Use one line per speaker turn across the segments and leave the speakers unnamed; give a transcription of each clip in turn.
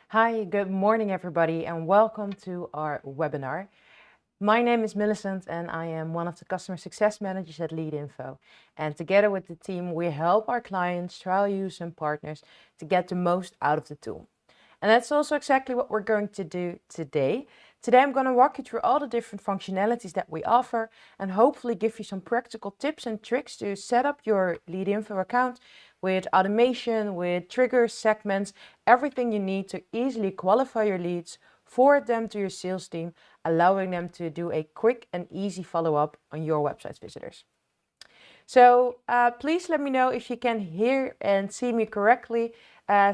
Hi, good morning everybody and welcome to our webinar. My name is Millicent and I am one of the customer success managers at Leadinfo. And together with the team, we help our clients, trial users and partners to get the most out of the tool. And that's also exactly what we're going to do today. Today I'm going to walk you through all the different functionalities that we offer and hopefully give you some practical tips and tricks to set up your Leadinfo account with automation, with triggers, segments, everything you need to easily qualify your leads, forward them to your sales team, allowing them to do a quick and easy follow-up on your website visitors. So please let me know if you can hear and see me correctly.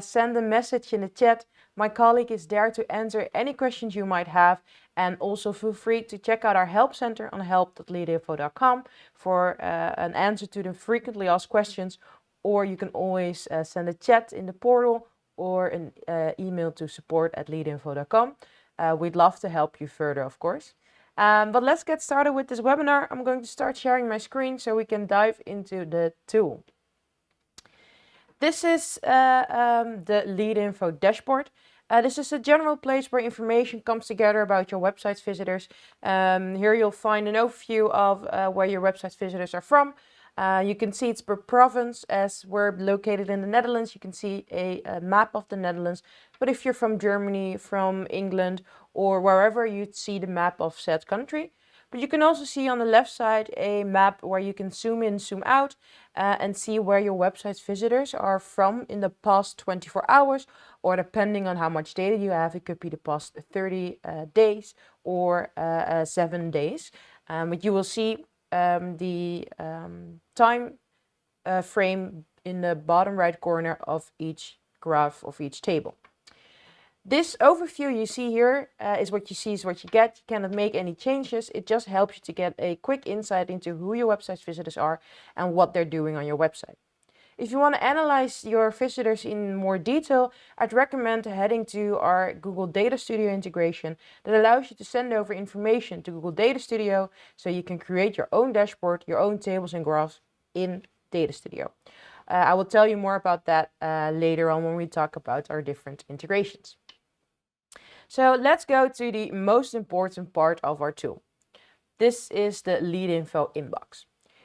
Send a message in the chat. My colleague is there to answer any questions you might have. And also feel free to check out our help center on help.leadinfo.com for an answer to the frequently asked questions. Or you can always send a chat in the portal or an email to support@leadinfo.com. We'd love to help you further, of course. But let's get started with this webinar. I'm going to start sharing my screen so we can dive into the tool. This is the Leadinfo dashboard. This is a general place where information comes together about your website's visitors. Here you'll find an overview of where your website's visitors are from. You can see it's per province. As we're located in the Netherlands, you can see a map of the Netherlands. But if you're from Germany, from England, or wherever, you'd see the map of said country. But you can also see on the left side a map where you can zoom in, zoom out, and see where your website's visitors are from in the past 24 hours, or depending on how much data you have, it could be the past 30 days or 7 days. But you will see the time frame in the bottom right corner of each graph of each table. This overview you see here is what you see is what you get. You cannot make any changes. It just helps you to get a quick insight into who your website's visitors are and what they're doing on your website. If you want to analyze your visitors in more detail, I'd recommend heading to our Google Data Studio integration that allows you to send over information to Google Data Studio so you can create your own dashboard, your own tables and graphs in Data Studio. I will tell you more about that later on when we talk about our different integrations. So let's go to the most important part of our tool. This is the Leadinfo inbox.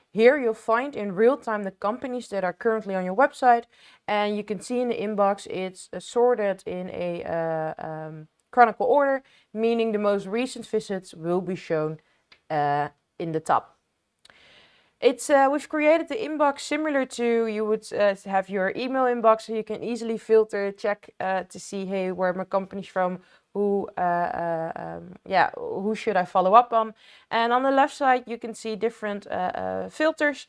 Here you'll find in real time the companies that are currently on your website, and you can see in the inbox it's sorted in a chronicle order, meaning the most recent visits will be shown in the top. We've created the inbox similar to you would have your email inbox, so you can easily filter, check to see, hey, where my company's from, who should I follow up on. And on the left side, you can see different filters,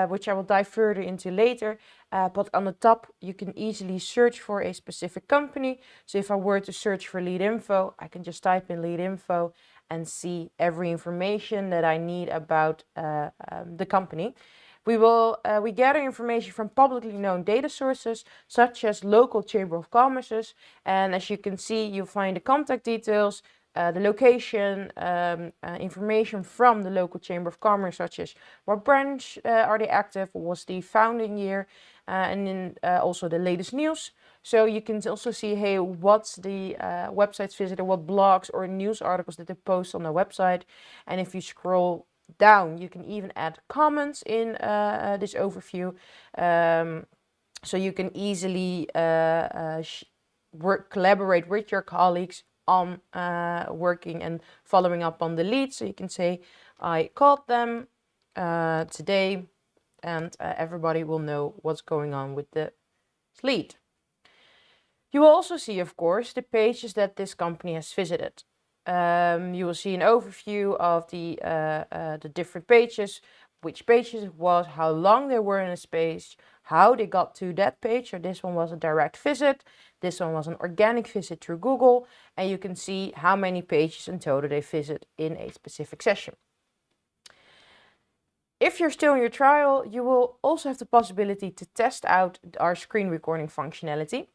which I will dive further into later. But on the top, you can easily search for a specific company. So if I were to search for Leadinfo, I can just type in Leadinfo and see every information that I need about the company. We gather information from publicly known data sources, such as local Chamber of Commerce, and as you can see, you'll find the contact details, the location, information from the local Chamber of Commerce, such as what branch are they active, what was the founding year, and then also the latest news. So you can also see, hey, what's the website's visitor, what blogs or news articles that they post on their website. And if you scroll down, you can even add comments in this overview. So you can easily collaborate with your colleagues on working and following up on the leads. So you can say, I called them today, and everybody will know what's going on with the lead. You will also see, of course, the pages that this company has visited. You will see an overview of the different pages, which pages it was, how long they were in a page, how they got to that page. So this one was a direct visit, this one was an organic visit through Google, and you can see how many pages in total they visit in a specific session. If you're still in your trial, you will also have the possibility to test out our screen recording functionality.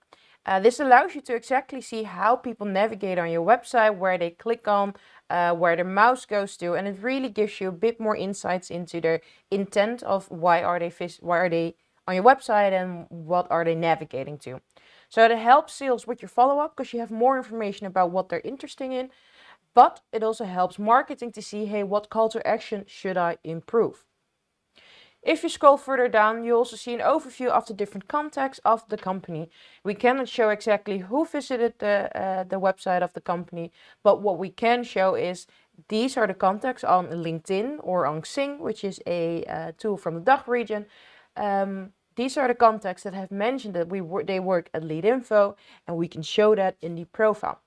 This allows you to exactly see how people navigate on your website, where they click on, where their mouse goes to, and it really gives you a bit more insights into their intent of why are they on your website and what are they navigating to. So it helps sales with your follow-up because you have more information about what they're interested in, but it also helps marketing to see, hey, what call to action should I improve? If you scroll further down, you also see an overview of the different contacts of the company. We cannot show exactly who visited the website of the company, but what we can show is these are the contacts on LinkedIn or on Xing, which is a tool from the DACH region. These are the contacts that have mentioned that they work at Leadinfo, and we can show that in the profile.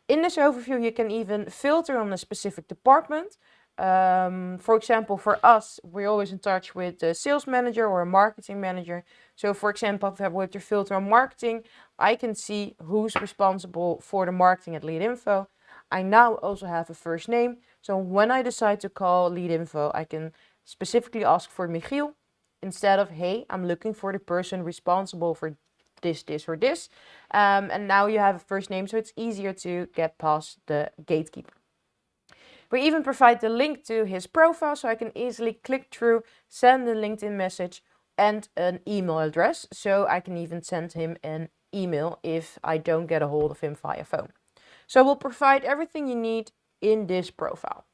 In this overview, you can even filter on a specific department. For example, for us, we're always in touch with a sales manager or a marketing manager. So for example, if I were to filter on marketing, I can see who's responsible for the marketing at Leadinfo. I now also have a first name. So when I decide to call Leadinfo, I can specifically ask for Michiel instead of, hey, I'm looking for the person responsible for this, or this. And now you have a first name, so it's easier to get past the gatekeeper. We even provide the link to his profile, so I can easily click through, send a LinkedIn message and an email address. So I can even send him an email if I don't get a hold of him via phone. So we'll provide everything you need in this profile.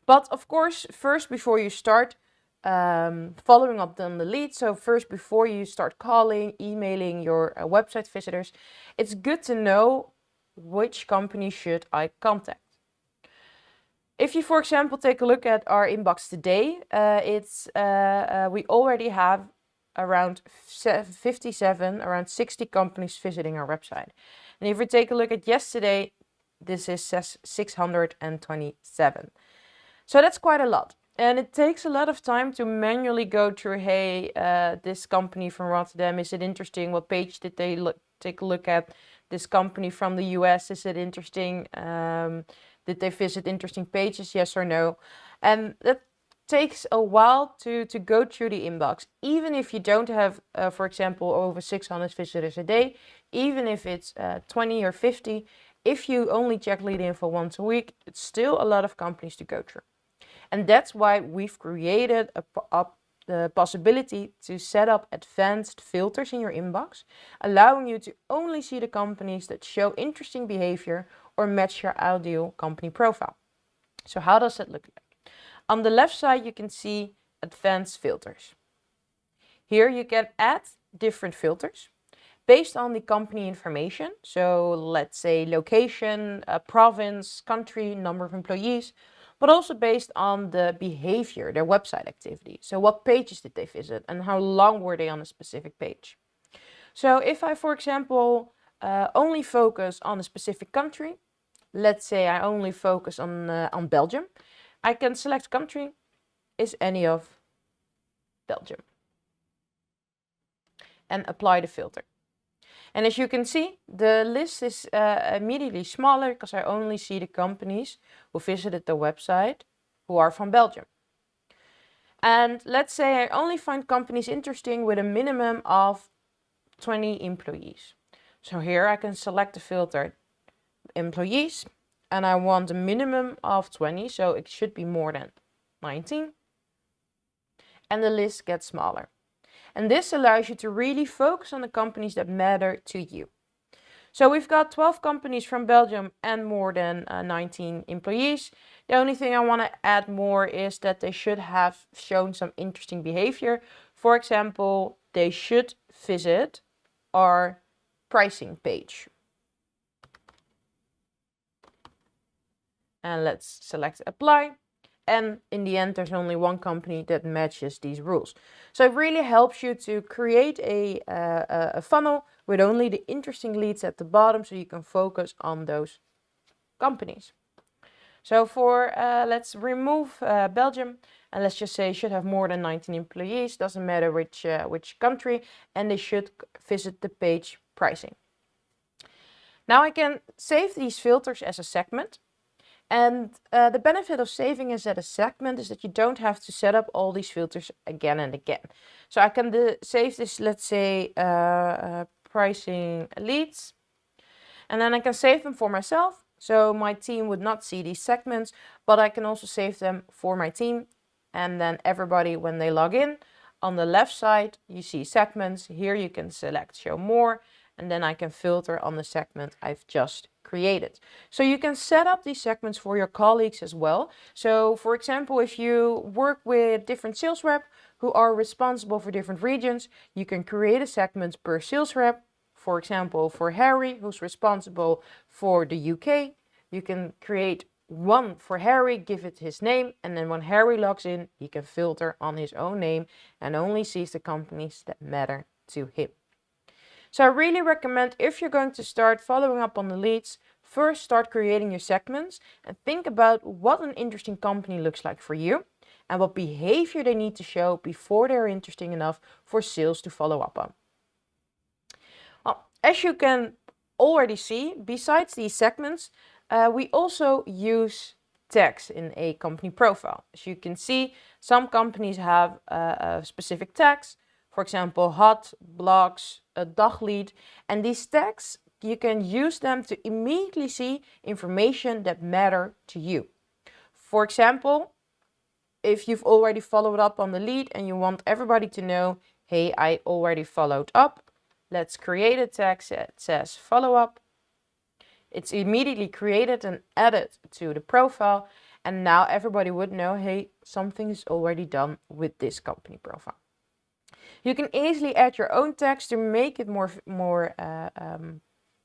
But of course, first, before you start following up on the lead, so first before you start calling, emailing your website visitors, it's good to know which company should I contact. If you, for example, take a look at our inbox today, we already have around 57, around 60 companies visiting our website. And if we take a look at yesterday, this is 627. So that's quite a lot. And it takes a lot of time to manually go through, hey, this company from Rotterdam, is it interesting? What page did they take a look at? This company from the US, is it interesting? Did they visit interesting pages? Yes or no? And that takes a while to go through the inbox. Even if you don't have, for example, over 600 visitors a day, even if it's 20 or 50, if you only check Leadinfo once a week, it's still a lot of companies to go through. And that's why we've created the possibility to set up advanced filters in your inbox, allowing you to only see the companies that show interesting behavior or match your ideal company profile. So how does that look like? On the left side, you can see advanced filters. Here you can add different filters based on the company information. So let's say location, province, country, number of employees, but also based on the behavior, their website activity. So what pages did they visit and how long were they on a specific page? So if I, for example, only focus on a specific country, let's say I only focus on Belgium, I can select country is any of Belgium and apply the filter. And as you can see, the list is immediately smaller because I only see the companies who visited the website who are from Belgium. And let's say I only find companies interesting with a minimum of 20 employees. So here I can select the filter employees and I want a minimum of 20, so it should be more than 19. And the list gets smaller. And this allows you to really focus on the companies that matter to you. So we've got 12 companies from Belgium and more than 19 employees. The only thing I want to add more is that they should have shown some interesting behavior. For example, they should visit our pricing page. And let's select apply. And in the end, there's only one company that matches these rules. So it really helps you to create a funnel with only the interesting leads at the bottom, so you can focus on those companies. So for, let's remove Belgium, and let's just say you should have more than 19 employees, doesn't matter which country, and they should visit the page pricing. Now I can save these filters as a segment. And the benefit of saving as a segment is that you don't have to set up all these filters again and again. So I can save this, let's say, pricing leads, and then I can save them for myself. So my team would not see these segments, but I can also save them for my team. And then everybody, when they log in, On the left side, you see segments. Here you can select show more, and then I can filter on the segment I've just created. So you can set up these segments for your colleagues as well. So for example, if you work with different sales rep who are responsible for different regions, you can create a segment per sales rep. For example, for Harry, who's responsible for the UK, you can create one for Harry, give it his name, and then when Harry logs in, he can filter on his own name and only sees the companies that matter to him. So I really recommend, if you're going to start following up on the leads, first start creating your segments and think about what an interesting company looks like for you and what behavior they need to show before they're interesting enough for sales to follow up on. Well, as you can already see, besides these segments, we also use tags in a company profile. As you can see, some companies have specific tags, for example, hot, blogs, a DACH lead, and these tags, you can use them to immediately see information that matter to you. For example, if you've already followed up on the lead and you want everybody to know, hey, I already followed up, let's create a tag that says follow up. It's immediately created and added to the profile, and now everybody would know, hey, something is already done with this company profile. You can easily add your own tags to make it more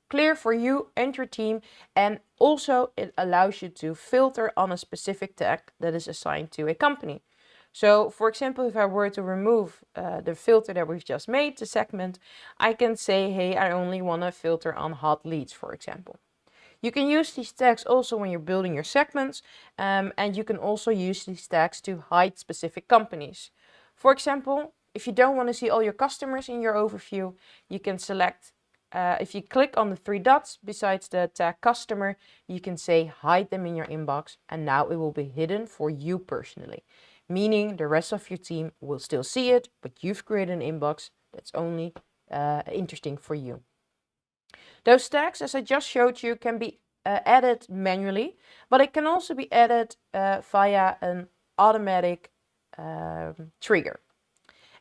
clear for you and your team, and also it allows you to filter on a specific tag that is assigned to a company. So for example, if I were to remove the filter that we've just made, the segment, I can say, hey, I only want to filter on hot leads, for example. You can use these tags also when you're building your segments, and you can also use these tags to hide specific companies. For example, if you don't want to see all your customers in your overview, you can select, if you click on the three dots besides the tag customer, you can say hide them in your inbox, and now it will be hidden for you personally, meaning the rest of your team will still see it, but you've created an inbox that's only interesting for you. Those tags, as I just showed you, can be added manually, but it can also be added via an automatic trigger.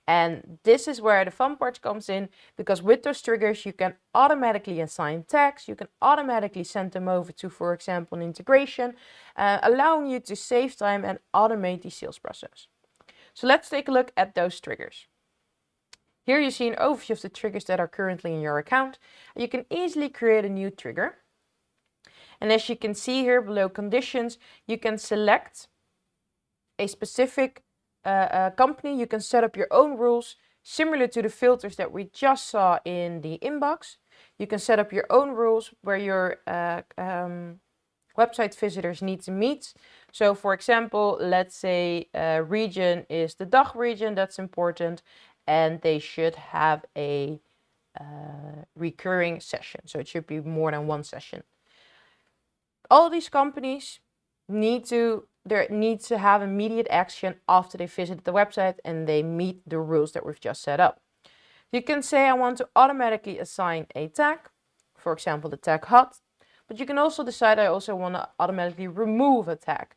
And this is where the fun part comes in, because with those triggers, you can automatically assign tags. You can automatically send them over to, for example, an integration, allowing you to save time and automate the sales process. So let's take a look at those triggers. Here you see an overview of the triggers that are currently in your account. You can easily create a new trigger. And as you can see here below conditions, you can select a specific company. You can set up your own rules, similar to the filters that we just saw in the inbox. You can set up your own rules where your website visitors need to meet. So for example, let's say region is the DACH region, that's important, and they should have a recurring session. So it should be more than one session. All these companies need to have immediate action after they visit the website and they meet the rules that we've just set up. You can say I want to automatically assign a tag, for example, the tag hot, but you can also decide I also want to automatically remove a tag.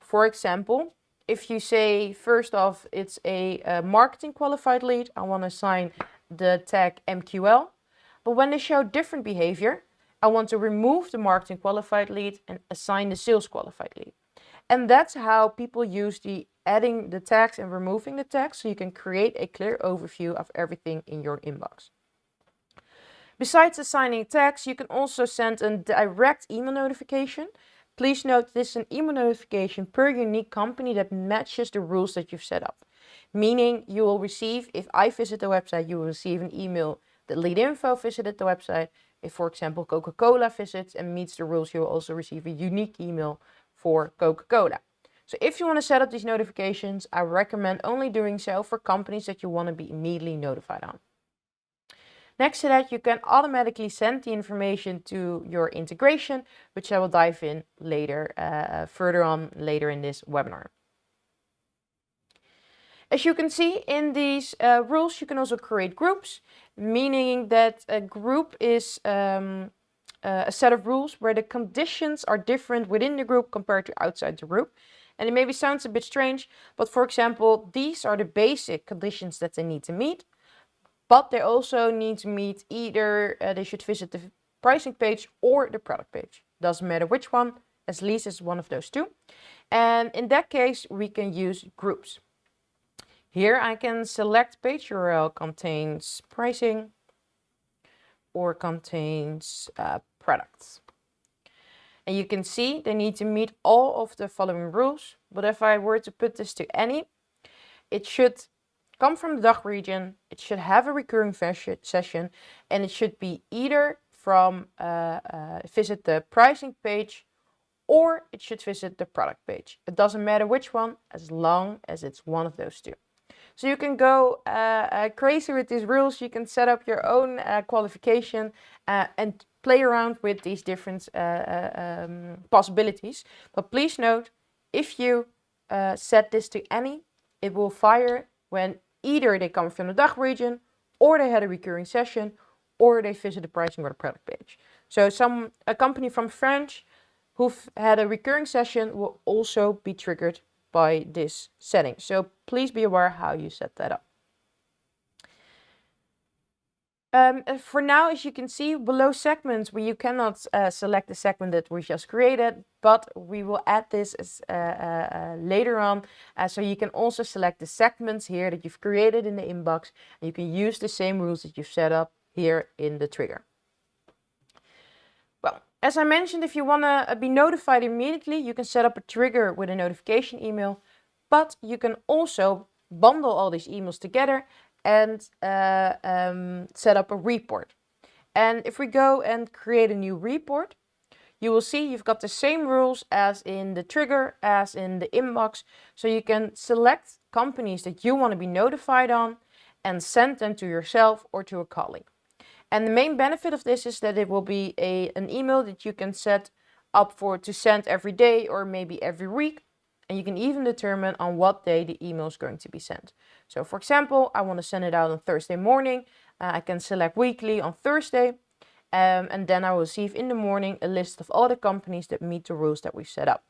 For example, if you say first off it's a marketing qualified lead, I want to assign the tag MQL, but when they show different behavior, I want to remove the marketing qualified lead and assign the sales qualified lead. And that's how people use the adding the tags and removing the tags, so you can create a clear overview of everything in your inbox. Besides assigning tags, you can also send a direct email notification. Please note this is an email notification per unique company that matches the rules that you've set up. Meaning you will receive, if I visit the website, you will receive an email that Leadinfo visited the website. If, for example, Coca-Cola visits and meets the rules, you will also receive a unique email for Coca-Cola. So if you want to set up these notifications, I recommend only doing so for companies that you want to be immediately notified on. Next to that, you can automatically send the information to your integration, which I will dive in later, further on later in this webinar. As you can see in these rules, you can also create groups, meaning that a group is a set of rules where the conditions are different within the group compared to outside the group. And it maybe sounds a bit strange, but for example, these are the basic conditions that they need to meet. But they also need to meet either they should visit the pricing page or the product page. Doesn't matter which one, as least as one of those two. And in that case, we can use groups. Here I can select page URL contains pricing or contains products. And you can see they need to meet all of the following rules. But if I were to put this to any, it should come from the DACH region, it should have a recurring session, and it should be either from visit the pricing page or it should visit the product page. It doesn't matter which one, as long as it's one of those two. So you can go crazy with these rules. You can set up your own qualification and play around with these different possibilities. But please note, if you set this to any, it will fire when either they come from the DACH region, or they had a recurring session, or they visit the pricing or the product page. So a company from France who've had a recurring session will also be triggered by this setting. So please be aware how you set that up. For now, as you can see below segments, you cannot select the segment that we just created, but we will add this as, later on. So you can also select the segments here that you've created in the inbox, and you can use the same rules that you've set up here in the trigger. Well, as I mentioned, if you want to be notified immediately, you can set up a trigger with a notification email, but you can also bundle all these emails together and set up a report. And if we go and create a new report, you will see you've got the same rules as in the trigger, as in the inbox. So you can select companies that you want to be notified on and send them to yourself or to a colleague. And the main benefit of this is that it will be an email that you can set up to send every day or maybe every week. And you can even determine on what day the email is going to be sent. So for example, I want to send it out on Thursday morning. I can select weekly on Thursday. And then I will receive in the morning a list of all the companies that meet the rules that we've set up.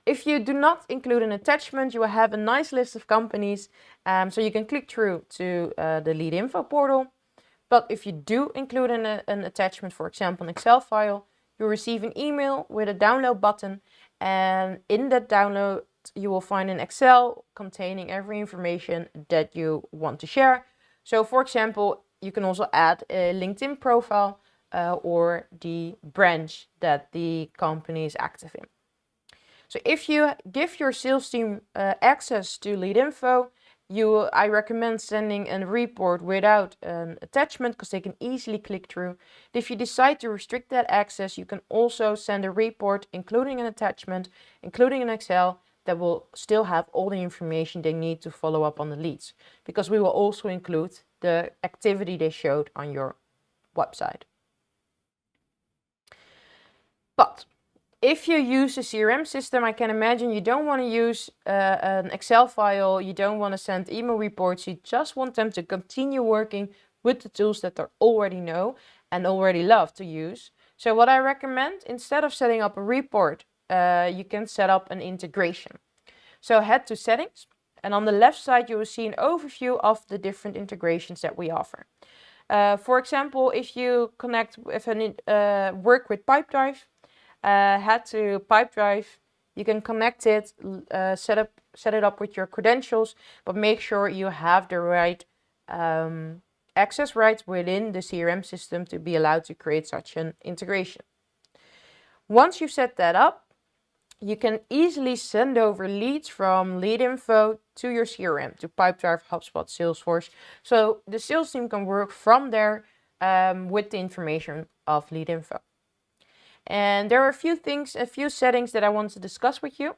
If you do not include an attachment, you will have a nice list of companies. So you can click through to the Leadinfo portal. But if you do include an attachment, for example, an Excel file, you'll receive an email with a download button. And in that download, you will find an Excel containing every information that you want to share. So for example, you can also add a LinkedIn profile or the branch that the company is active in. So if you give your sales team access to Leadinfo, I recommend sending a report without an attachment because they can easily click through. If you decide to restrict that access, you can also send a report including an attachment, including an Excel that will still have all the information they need to follow up on the leads, because we will also include the activity they showed on your website. But if you use a CRM system, I can imagine you don't want to use an Excel file, you don't want to send email reports, you just want them to continue working with the tools that they already know and already love to use. So what I recommend, instead of setting up a report, you can set up an integration. So head to settings, and on the left side you will see an overview of the different integrations that we offer. For example, if you work with Pipedrive, head to Pipedrive, you can connect it, set it up with your credentials, but make sure you have the right access rights within the CRM system to be allowed to create such an integration. Once you've set that up, you can easily send over leads from Leadinfo to your CRM, to Pipedrive, HubSpot, Salesforce. So the sales team can work from there with the information of Leadinfo. And there are a few settings that I want to discuss with you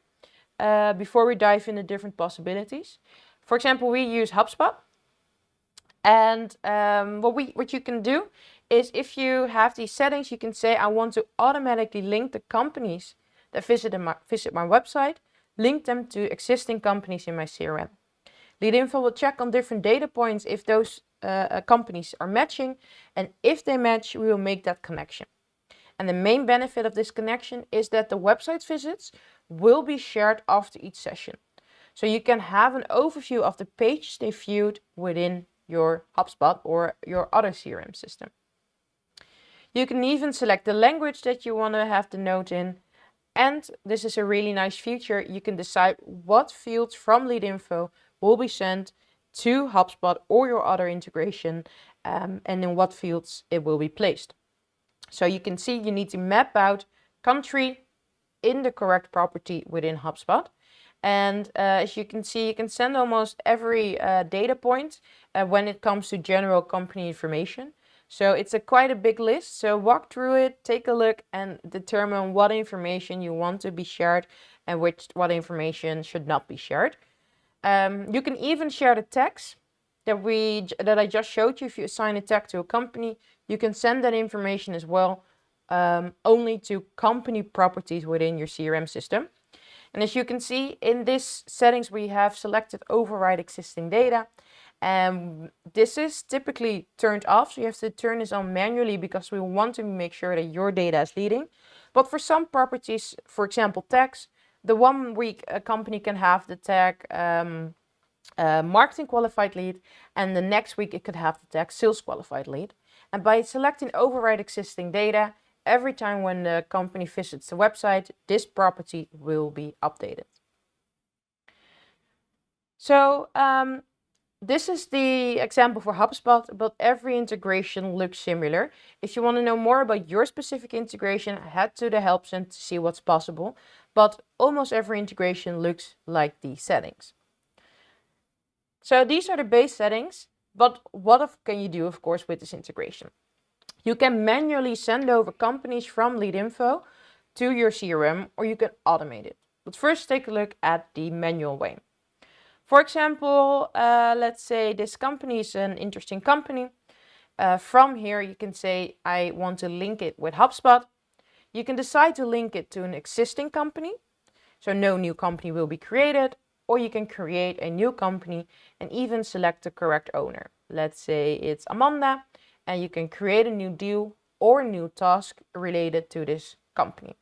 before we dive into different possibilities. For example, we use HubSpot. And what you can do is, if you have these settings, you can say, I want to automatically link the companies that visit my website, link them to existing companies in my CRM. Leadinfo will check on different data points if those companies are matching, and if they match, we will make that connection. And the main benefit of this connection is that the website visits will be shared after each session. So you can have an overview of the page they viewed within your HubSpot or your other CRM system. You can even select the language that you want to have the note in. And this is a really nice feature. You can decide what fields from Leadinfo will be sent to HubSpot or your other integration, and in what fields it will be placed. So you can see you need to map out country in the correct property within HubSpot. And as you can see, you can send almost every data point when it comes to general company information. So it's quite a big list. So walk through it, take a look, and determine what information you want to be shared and what information should not be shared. You can even share the tags that I just showed you. If you assign a tag to a company, you can send that information as well, only to company properties within your CRM system. And as you can see in this settings, we have selected override existing data. This is typically turned off, so you have to turn this on manually because we want to make sure that your data is leading. But for some properties, for example, tags, the 1 week a company can have the tag marketing qualified lead, and the next week it could have the tag sales qualified lead. And by selecting override existing data, every time when the company visits the website, this property will be updated. So this is the example for HubSpot, but every integration looks similar. If you want to know more about your specific integration, head to the help center to see what's possible. But almost every integration looks like these settings. So these are the base settings, but what can you do, of course, with this integration? You can manually send over companies from Leadinfo to your CRM, or you can automate it. But first, take a look at the manual way. For example, let's say this company is an interesting company. From here, you can say, I want to link it with HubSpot. You can decide to link it to an existing company, so no new company will be created, or you can create a new company and even select the correct owner. Let's say it's Amanda, and you can create a new deal or a new task related to this company.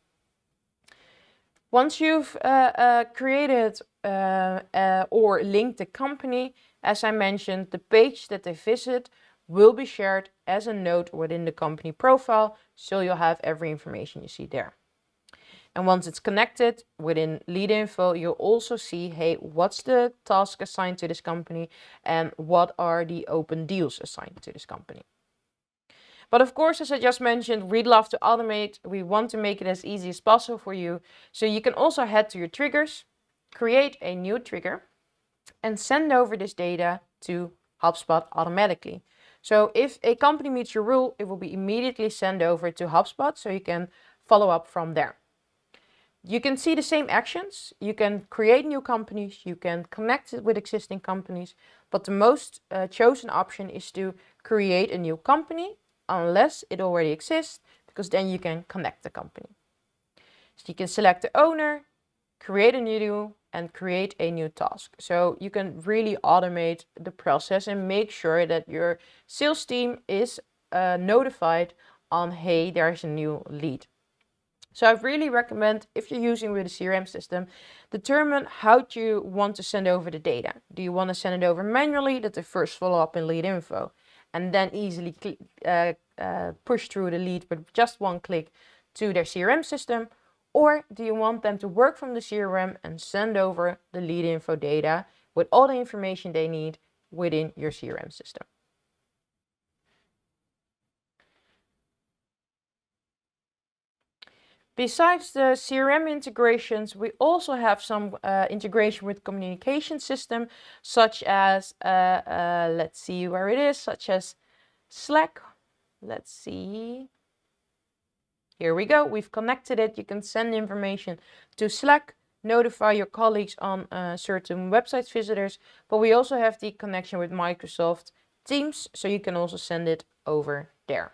Once you've created or linked the company, as I mentioned, the page that they visit will be shared as a note within the company profile, so you'll have every information you see there. And once it's connected within Leadinfo, you'll also see, hey, what's the task assigned to this company and what are the open deals assigned to this company. But of course, as I just mentioned, we'd love to automate. We want to make it as easy as possible for you. So you can also head to your triggers, create a new trigger, and send over this data to HubSpot automatically. So if a company meets your rule, it will be immediately sent over to HubSpot so you can follow up from there. You can see the same actions. You can create new companies. You can connect it with existing companies. But the most chosen option is to create a new company unless it already exists, because then you can connect the company. So you can select the owner, create a new deal, and create a new task. So you can really automate the process and make sure that your sales team is notified on, hey, there's a new lead. So I really recommend, if you're using with a CRM system, determine how you want to send over the data. Do you want to send it over manually, that they first follow up in Leadinfo, and then easily push through the lead with just one click to their CRM system? Or do you want them to work from the CRM and send over the Leadinfo data with all the information they need within your CRM system? Besides the CRM integrations, we also have some integration with communication system, such as, let's see where it is, such as Slack. Let's see. Here we go. We've connected it. You can send information to Slack, notify your colleagues on certain website visitors, but we also have the connection with Microsoft Teams, so you can also send it over there.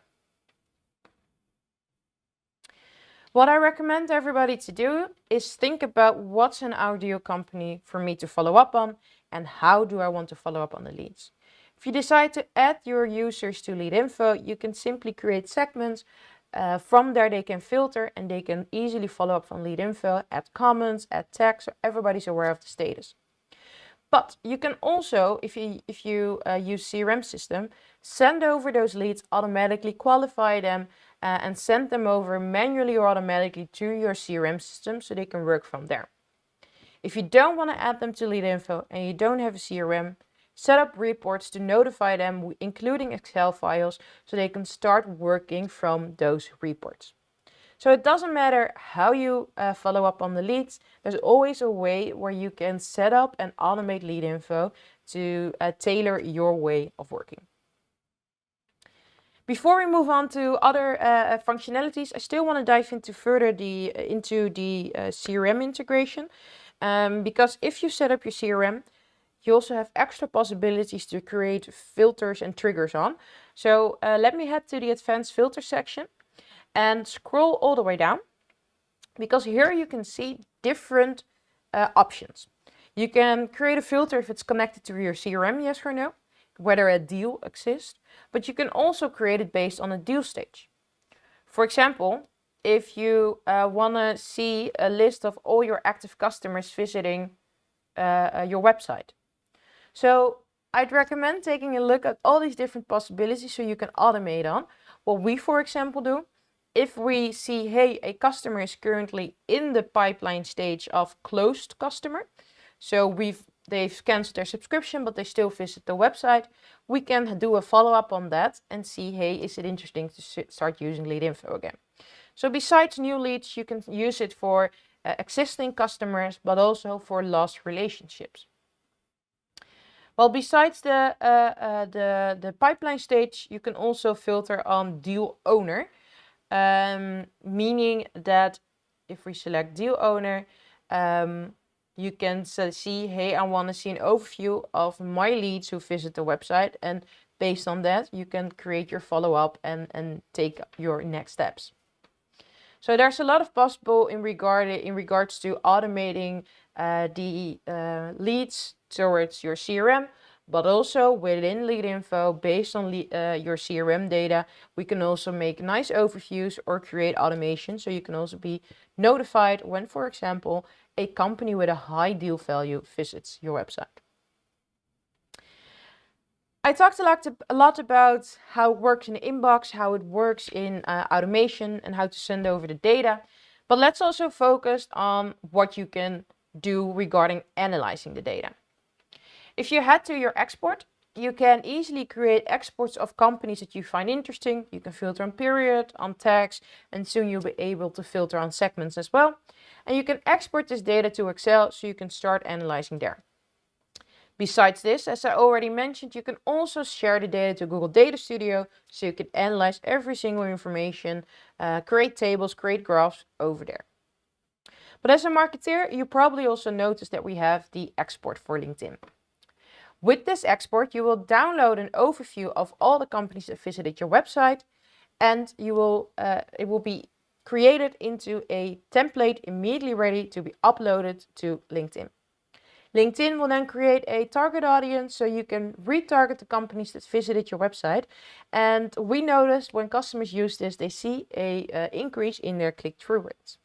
What I recommend everybody to do is think about what's an ideal company for me to follow up on and how do I want to follow up on the leads. If you decide to add your users to Leadinfo, you can simply create segments From there, they can filter and they can easily follow up from Leadinfo, add comments, add tags, so everybody's aware of the status. But you can also, if you use CRM system, send over those leads, automatically qualify them, and send them over manually or automatically to your CRM system so they can work from there. If you don't want to add them to Leadinfo and you don't have a CRM, set up reports to notify them, including Excel files, so they can start working from those reports. So it doesn't matter how you follow up on the leads, there's always a way where you can set up and automate Leadinfo to tailor your way of working. Before we move on to other functionalities, I still want to dive into further into the CRM integration. Because if you set up your CRM, you also have extra possibilities to create filters and triggers on. So let me head to the advanced filter section and scroll all the way down, because here you can see different options. You can create a filter if it's connected to your CRM, yes or no, whether a deal exists, but you can also create it based on a deal stage. For example, if you want to see a list of all your active customers visiting your website. So I'd recommend taking a look at all these different possibilities so you can automate on. What we, for example, do, if we see, hey, a customer is currently in the pipeline stage of closed customer, so they've canceled their subscription, but they still visit the website, we can do a follow-up on that and see, hey, is it interesting to start using Leadinfo again? So besides new leads, you can use it for existing customers, but also for lost relationships. Well, besides the pipeline stage, you can also filter on deal owner, meaning that if we select deal owner, you can see, hey, I want to see an overview of my leads who visit the website, and based on that, you can create your follow-up and take your next steps. So there's a lot of possible in regards to automating the leads towards your CRM, but also within Leadinfo, based on your CRM data, we can also make nice overviews or create automation. So you can also be notified when, for example, a company with a high deal value visits your website. I talked a lot about how it works in the inbox, how it works in automation, and how to send over the data. But let's also focus on what you can do regarding analyzing the data. If you head to your export, you can easily create exports of companies that you find interesting. You can filter on period, on tags, and soon you'll be able to filter on segments as well. And you can export this data to Excel so you can start analyzing there. Besides this, as I already mentioned, you can also share the data to Google Data Studio so you can analyze every single information, create tables, create graphs over there. But as a marketer, you probably also noticed that we have the export for LinkedIn. With this export, you will download an overview of all the companies that visited your website, and it will be created into a template immediately ready to be uploaded to LinkedIn. LinkedIn will then create a target audience so you can retarget the companies that visited your website. And we noticed when customers use this, they see an increase in their click-through rates.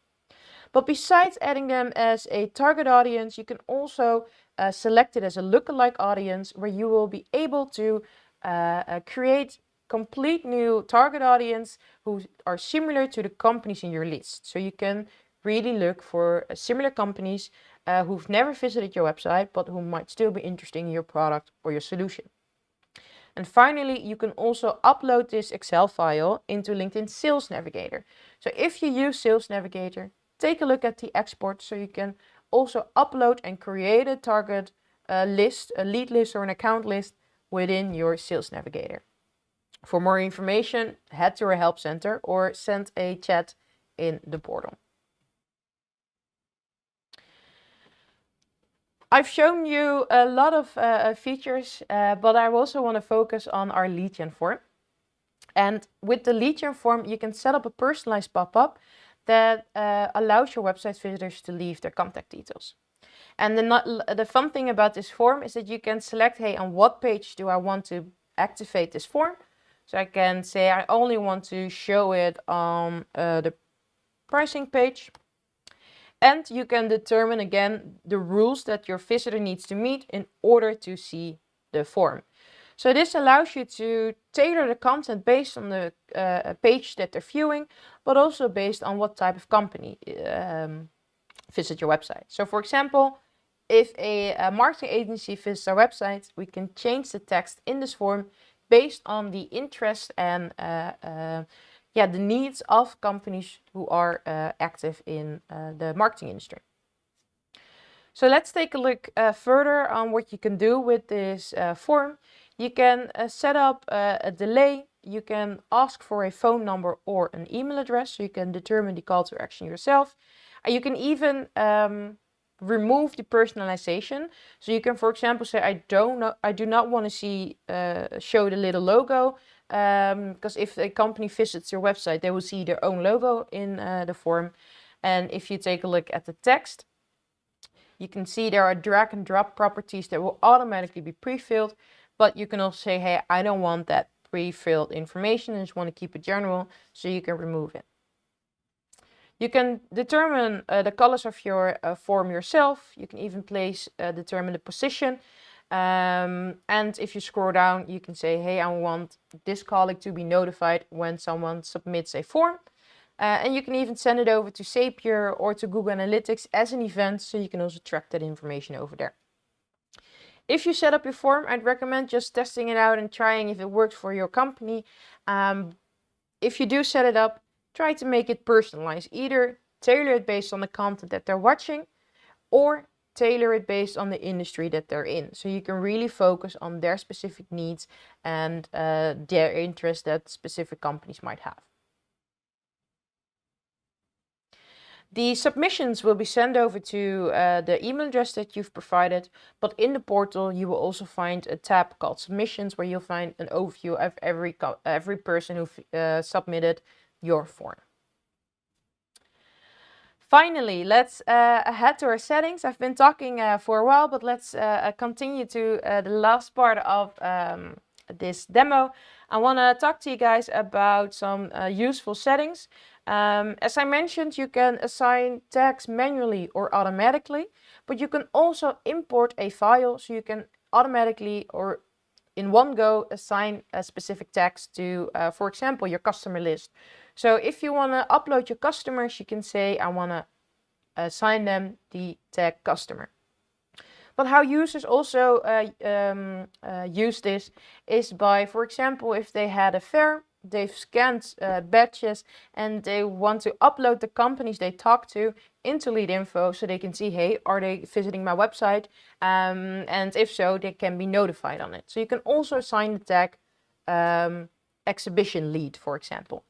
But besides adding them as a target audience, you can also select it as a lookalike audience where you will be able to create complete new target audience who are similar to the companies in your list. So you can really look for similar companies who've never visited your website, but who might still be interested in your product or your solution. And finally, you can also upload this Excel file into LinkedIn Sales Navigator. So if you use Sales Navigator, take a look at the export so you can also upload and create a target list, a lead list or an account list within your Sales Navigator. For more information, head to our help center or send a chat in the portal. I've shown you a lot of features, but I also want to focus on our lead gen form. And with the lead gen form, you can set up a personalized pop-up that allows your website visitors to leave their contact details. And the fun thing about this form is that you can select, hey, on what page do I want to activate this form? So I can say I only want to show it on the pricing page. And you can determine again the rules that your visitor needs to meet in order to see the form. So this allows you to tailor the content based on the page that they're viewing, but also based on what type of company visit your website. So for example, if a marketing agency visits our website, we can change the text in this form based on the interest and the needs of companies who are active in the marketing industry. So let's take a look further on what you can do with this form. You can set up a delay. You can ask for a phone number or an email address, so you can determine the call to action yourself. And you can even remove the personalization. So you can, for example, say, I do not want to see show the little logo, because if a company visits your website, they will see their own logo in the form. And if you take a look at the text, you can see there are drag and drop properties that will automatically be pre-filled, but you can also say, hey, I don't want that pre-filled information, I just want to keep it general, so you can remove it. You can determine the colors of your form yourself. You can even determine the position. And if you scroll down, you can say, hey, I want this colleague to be notified when someone submits a form. And you can even send it over to Zapier or to Google Analytics as an event, so you can also track that information over there. If you set up your form, I'd recommend just testing it out and trying if it works for your company. If you do set it up, try to make it personalized. Either tailor it based on the content that they're watching, or tailor it based on the industry that they're in. So you can really focus on their specific needs and their interests that specific companies might have. The submissions will be sent over to the email address that you've provided, but in the portal you will also find a tab called Submissions, where you'll find an overview of every person who submitted your form. Finally, let's head to our settings. I've been talking for a while, but let's continue to the last part of this demo. I want to talk to you guys about some useful settings. As I mentioned, you can assign tags manually or automatically, but you can also import a file, so you can automatically or in one go assign a specific tags to, for example, your customer list. So if you want to upload your customers, you can say, I want to assign them the tag customer. But how users also use this is by, for example, if they had a fair, they've scanned badges, and they want to upload the companies they talk to into Leadinfo, so they can see, hey, are they visiting my website? And if so, they can be notified on it. So you can also assign the tag exhibition lead, for example.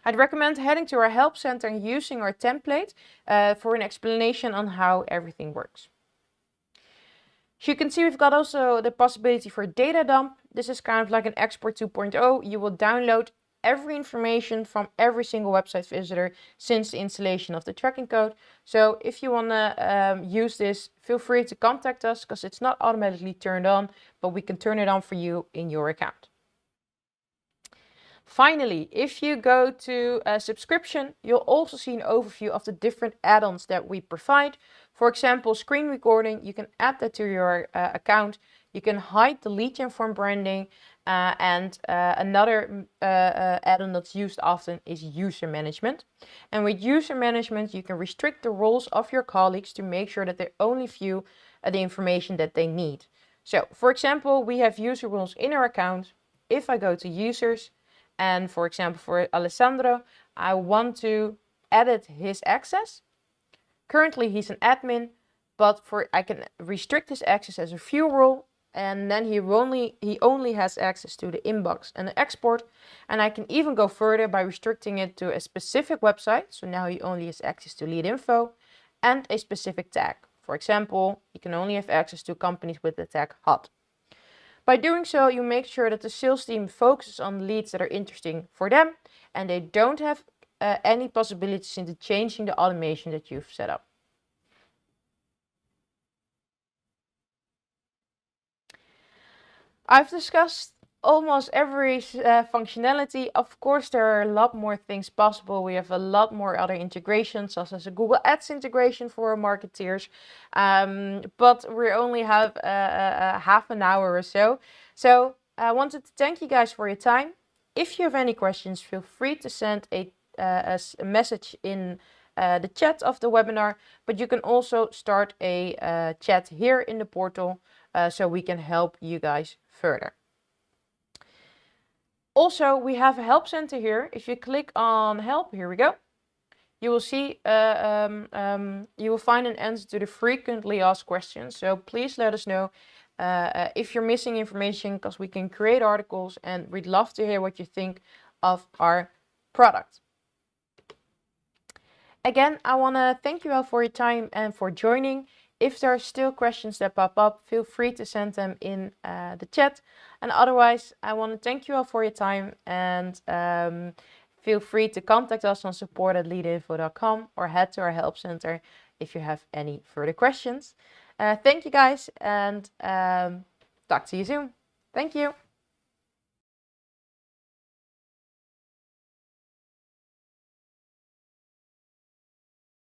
I'd recommend heading to our help center and using our template for an explanation on how everything works. So you can see we've got also the possibility for data dump. This is kind of like an export 2.0. You will download every information from every single website visitor since the installation of the tracking code. So if you want to use this, feel free to contact us, because it's not automatically turned on, but we can turn it on for you in your account. Finally, if you go to a subscription, you'll also see an overview of the different add-ons that we provide. For example, screen recording, you can add that to your account. You can hide the lead gen form branding, and another add-on that's used often is user management. And with user management, you can restrict the roles of your colleagues to make sure that they only view the information that they need. So, for example, we have user roles in our account. If I go to users, and for example, for Alessandro, I want to edit his access. Currently, he's an admin, but I can restrict his access as a view role, and then he only has access to the inbox and the export. And I can even go further by restricting it to a specific website. So now he only has access to Leadinfo and a specific tag. For example, he can only have access to companies with the tag hot. By doing so, you make sure that the sales team focuses on leads that are interesting for them, and they don't have any possibilities into changing the automation that you've set up. I've discussed almost every functionality. Of course, there are a lot more things possible. We have a lot more other integrations, such as a Google Ads integration for our marketeers. But we only have half an hour or so. So I wanted to thank you guys for your time. If you have any questions, feel free to send a message in the chat of the webinar, but you can also start a chat here in the portal so we can help you guys further. Also, we have a help center here. If you click on help, here we go. You will see, you will find an answer to the frequently asked questions. So please let us know if you're missing information, because we can create articles and we'd love to hear what you think of our product. Again, I want to thank you all for your time and for joining. If there are still questions that pop up, feel free to send them in the chat. And otherwise, I want to thank you all for your time, and feel free to contact us on support@leadinfo.com or head to our help center if you have any further questions. Thank you guys, and talk to you soon. Thank you.